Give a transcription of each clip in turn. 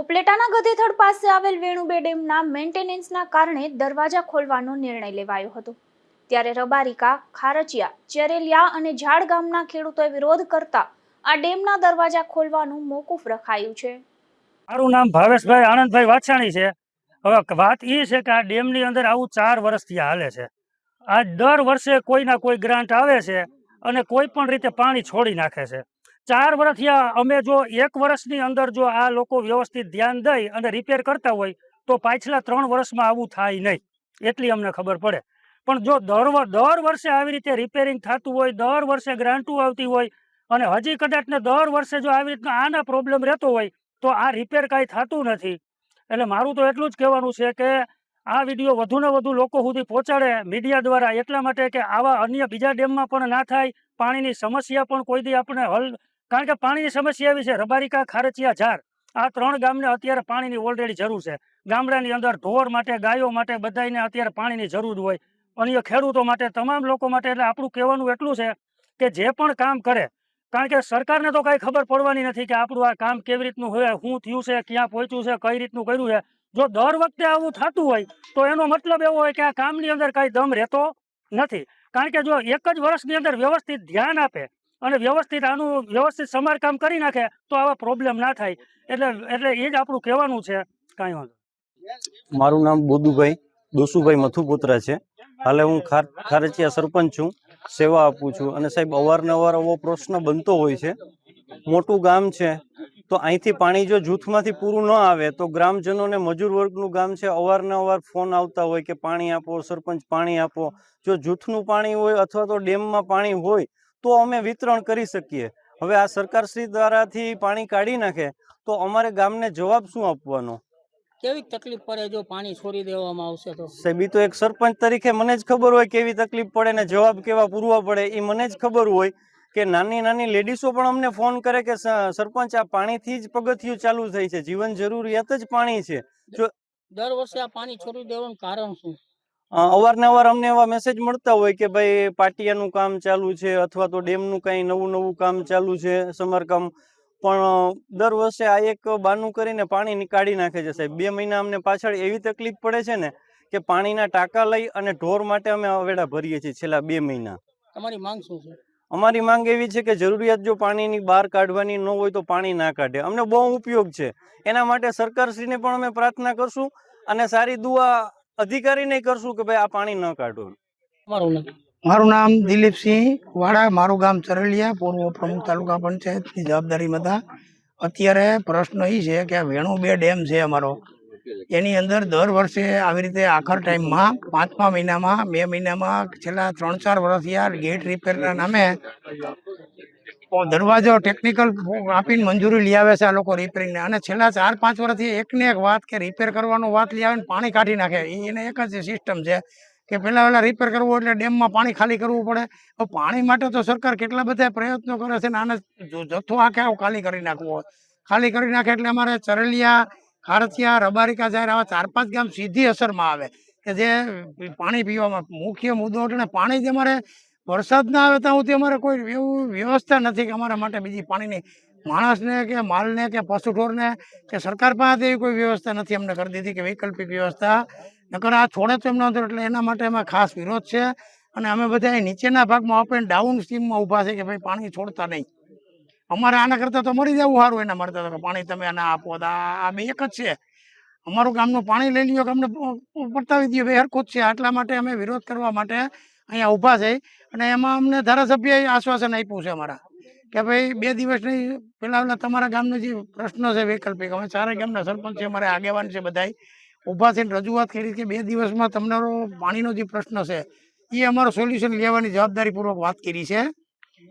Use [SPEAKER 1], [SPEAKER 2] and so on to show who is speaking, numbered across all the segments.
[SPEAKER 1] ઉપલેટાના ગધેથડ પાસે આવેલ વેણુબે ડેમના મેન્ટેનન્સના કારણે દરવાજા ખોલવાનો નિર્ણય લેવાયો હતો। ત્યારે રબારિકા, ખારચિયા, ચેરેલિયા અને ઝાડ ગામના ખેડૂતોએ વિરોધ કરતા આ ડેમના દરવાજા ખોલવાનું મોકૂફ રખાયું છે।
[SPEAKER 2] મારું નામ ભાવેશભાઈ આનંદભાઈ વાછાણી છે। હવે વાત એ છે કે આ ડેમની અંદર આવું 4 વર્ષથી હાલે છે। આ દર વર્ષે કોઈના કોઈ ગ્રાન્ટ આવે છે અને કોઈ પણ રીતે પાણી છોડી નાખે છે। 4 વર્ષથી અમે જો 1 વર્ષની અંદર જો આ લોકો વ્યવસ્થિત ધ્યાન દઈ અને રિપેર કરતા હોય તો પાછલા 3 વર્ષમાં આવું થાય નહીં, એટલી અમને ખબર પડે। પણ જો દર વર્ષે આવી રીતે રિપેરિંગ થતું હોય, દર વર્ષે ગ્રાન્ટો આવતી હોય અને હજી કદાચ ને દર વર્ષે જો આવી રીતના આના પ્રોબ્લેમ રહેતો હોય તો આ રિપેર કાંઈ થતું નથી। એટલે મારું તો એટલું જ કહેવાનું છે કે આ વિડીયો વધુને વધુ લોકો સુધી પહોંચાડે મીડિયા દ્વારા, એટલા માટે કે આવા અન્ય બીજા ડેમમાં પણ ના થાય। પાણીની સમસ્યા પણ કોઈ દી આપણે હલ, કારણ કે પાણીની સમસ્યા એવી છે, રબારિકા, ખારચિયા, ઝાડ આ 3 ગામને અત્યારે પાણીની ઓલરેડી જરૂર છે। ગામડાની અંદર ઢોર માટે, ગાયો માટે બધાને અત્યારે પાણીની જરૂર હોય, અન્ય ખેડૂતો માટે, તમામ લોકો માટે। એટલે આપણું કહેવાનું એટલું છે કે જે પણ કામ કરે, કારણ કે સરકારને તો કાંઈ ખબર પડવાની નથી કે આપણું આ કામ કેવી રીતનું હોય, શું થયું છે, ક્યાં પહોંચ્યું છે, કઈ રીતનું કર્યું છે। જો દર વખતે આવું થતું હોય તો એનો મતલબ એવો હોય કે આ કામની અંદર કાંઈ દમ રહેતો નથી। કારણ કે જો એક જ વર્ષની અંદર વ્યવસ્થિત ધ્યાન આપે અને વ્યવસ્થિત આનું વ્યવસ્થિત સમારકામ કરી નાખે તો આવા પ્રોબ્લેમ ના થાય। એટલે એ જ આપણું કહેવાનું છે। કાંઈ વાંધો।
[SPEAKER 3] મારું નામ બોદુભાઈ દોસુભાઈ મથુપુત્રા છે। હાલે હું ખારચિયા સરપંચ છું, સેવા આપું છું। અને સાહેબ, અવારનવાર આવો પ્રશ્ન બનતો હોય છે। મોટું ગામ છે તો અહીંથી પાણી જો જૂથમાંથી પૂરું ન આવે તો ગ્રામજનોને, મજૂર વર્ગનું ગામ છે, અવારનવાર ફોન આવતા હોય કે પાણી આપો, સરપંચ પાણી આપો। જો જૂથનું પાણી હોય અથવા તો ડેમમાં પાણી હોય તો અમે વિતરણ કરી શકીએ। હવે આ સરકારશ્રી દ્વારાથી પાણી કાઢી નાખે તો અમારે ગામને જવાબ શું આપવાનો?
[SPEAKER 4] કેવી તકલીફ પડે જો પાણી છોડી દેવામાં આવશે તો?
[SPEAKER 3] સાહેબ, ઈ તો એક સરપંચ તરીકે મને જ ખબર હોય કેવી તકલીફ પડે ને જવાબ કેવા પૂરવા પડે, એ મને જ ખબર હોય। કે નાની નાની લેડીસો પણ અમને ફોન કરે કે સરપંચ આ પાણીથી જ પગથિયું ચાલુ થઈ છે, જીવન જરૂરિયાત જ પાણી છે। જો
[SPEAKER 4] દર વર્ષે આ પાણી છોડી દેવાનું કારણ શું?
[SPEAKER 3] અવારનવાર અમને એવા મેસેજ મળતા હોય કે ભાઈ પાટિયાનું કામ ચાલુ છે અથવા તો ડેમનું કંઈ નવું કામ ચાલુ છે, સમારકામ। પણ દર વર્ષે આ એક બાનું કરીને પાણી કાઢી નાખે છે સાહેબ। 2 મહિના અમને પાછળ એવી તકલીફ પડે છે ને કે પાણીના ટાંકા લઈ અને ઢોર માટે અમે અવેડા ભરીએ છીએ છેલ્લા 2 મહિના।
[SPEAKER 4] તમારી માંગ શું છે?
[SPEAKER 3] અમારી માંગ એવી છે કે જરૂરિયાત જો પાણીની બહાર કાઢવાની ન હોય તો પાણી ના કાઢે, અમને બહુ ઉપયોગ છે। એના માટે સરકારશ્રીને પણ અમે પ્રાર્થના કરશું અને સારી દુઆ અધિકારીને કરશું કે ભાઈ આ પાણી ન કાઢો।
[SPEAKER 4] મારું
[SPEAKER 5] નામ દિલીપસિંહ વાડા, મારું ગામ ચરેલિયા, પૂર્વ પ્રમુખ તાલુકા પંચાયતની જવાબદારીમાં હતા। અત્યારે પ્રશ્ન એ છે કે વેણુબે ડેમ છે અમારો, એની અંદર દર વર્ષે આવી રીતે આખર ટાઈમમાં 5મા મહિનામાં, 2 મહિનામાં છેલ્લા 3-4 વર્ષથી આ ગેટ રિપેરના નામે દરવાજો ટેકનિકલ આપીને મંજૂરી લઈ આવે છે આ લોકો રિપેરિંગને। અને છેલ્લા 4-5 વર્ષથી એકને એક વાત કે રિપેર કરવાનું વાત લઈ આવે ને પાણી કાઢી નાખે। એને એક જ સિસ્ટમ છે કે પહેલાં રિપેર કરવું એટલે ડેમમાં પાણી ખાલી કરવું પડે। તો પાણી માટે તો સરકાર કેટલા બધા પ્રયત્નો કરે છે ને આને જથ્થો આખે ખાલી કરી નાખવો હોય, ખાલી કરી નાખે એટલે અમારે ચરેલિયા, ખારચિયા, રબારિકા, ઝાડ આવા 4-5 ગામ સીધી અસરમાં આવે કે જે પાણી પીવામાં મુખ્ય મુદ્દો એટલે પાણી જ અમારે વરસાદ ના આવે ત્યાં સુધી અમારે કોઈ એવું વ્યવસ્થા નથી કે અમારા માટે બીજી પાણીની માણસને કે માલને કે પશુ ઢોરને કે સરકાર પાસે એવી કોઈ વ્યવસ્થા નથી અમને કરી દીધી કે વૈકલ્પિક વ્યવસ્થા નકર આ છોડે તો એમ નહોતું। એટલે એના માટે અમે ખાસ વિરોધ છે અને અમે બધા નીચેના ભાગમાં આપણે ડાઉન સ્ટ્રીમમાં ઊભા છે કે ભાઈ પાણી છોડતા નહીં। અમારે આના કરતાં તો મરી જવું સારું એના મળતા તો પાણી તમે આના આપો તો આ બે એક જ છે। અમારું ગામનું પાણી લઈ લ્યો કે અમને પતાવી દો, બે હરખું જ છે। આટલા માટે અમે વિરોધ કરવા માટે અહીંયા ઊભા છે। અને એમાં અમને ધારાસભ્યએ આશ્વાસન આપ્યું છે અમારા કે ભાઈ 2 દિવસ નહીં, પેલા તમારા ગામનો જે પ્રશ્ન છે વૈકલ્પિક, અમે 4 ગામના સરપંચ છે, અમારે આગેવાન છે, બધાય ઊભા થઈને રજૂઆત કરી કે 2 દિવસમાં તમારો પાણીનો જે પ્રશ્ન છે એ અમારો સોલ્યુશન લેવાની જવાબદારીપૂર્વક વાત કરી છે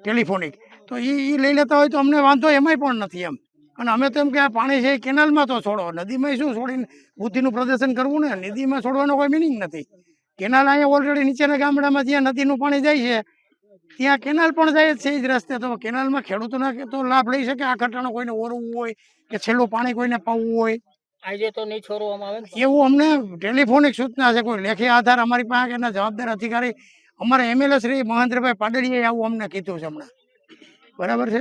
[SPEAKER 5] ટેલિફોનિક। તો એ લઈ લેતા હોય તો અમને વાંધો એમાંય પણ નથી એમ। અને અમે તો એમ કે આ પાણી છે કેનાલમાં તો છોડો, નદીમાં શું છોડીને બુદ્ધિનું પ્રદર્શન કરવું ને, નદીમાં છોડવાનો કોઈ મિનિંગ નથી। કેનાલ અહીંયા ઓલરેડી નીચેના ગામડામાં જ્યાં નદીનું પાણી જાય છે ત્યાં કેનાલ પણ જાય છે એ જ રસ્તે। તો કેનાલમાં ખેડૂતોના તો લાભ લઈ શકે, આ ખર્ચાનો કોઈને ઓરવું હોય કે છેલ્લું પાણી કોઈને પાવું હોય
[SPEAKER 4] આજે તો નહીં છોડવામાં આવે
[SPEAKER 5] એવું અમને ટેલિફોનિક સૂચના છે। કોઈ લેખી આધાર અમારી પાસે એના જવાબદાર અધિકારી અમારા MLA શ્રી મહેન્દ્રભાઈ પાડળીએ આવું અમને કીધું છે હમણાં, બરાબર છે।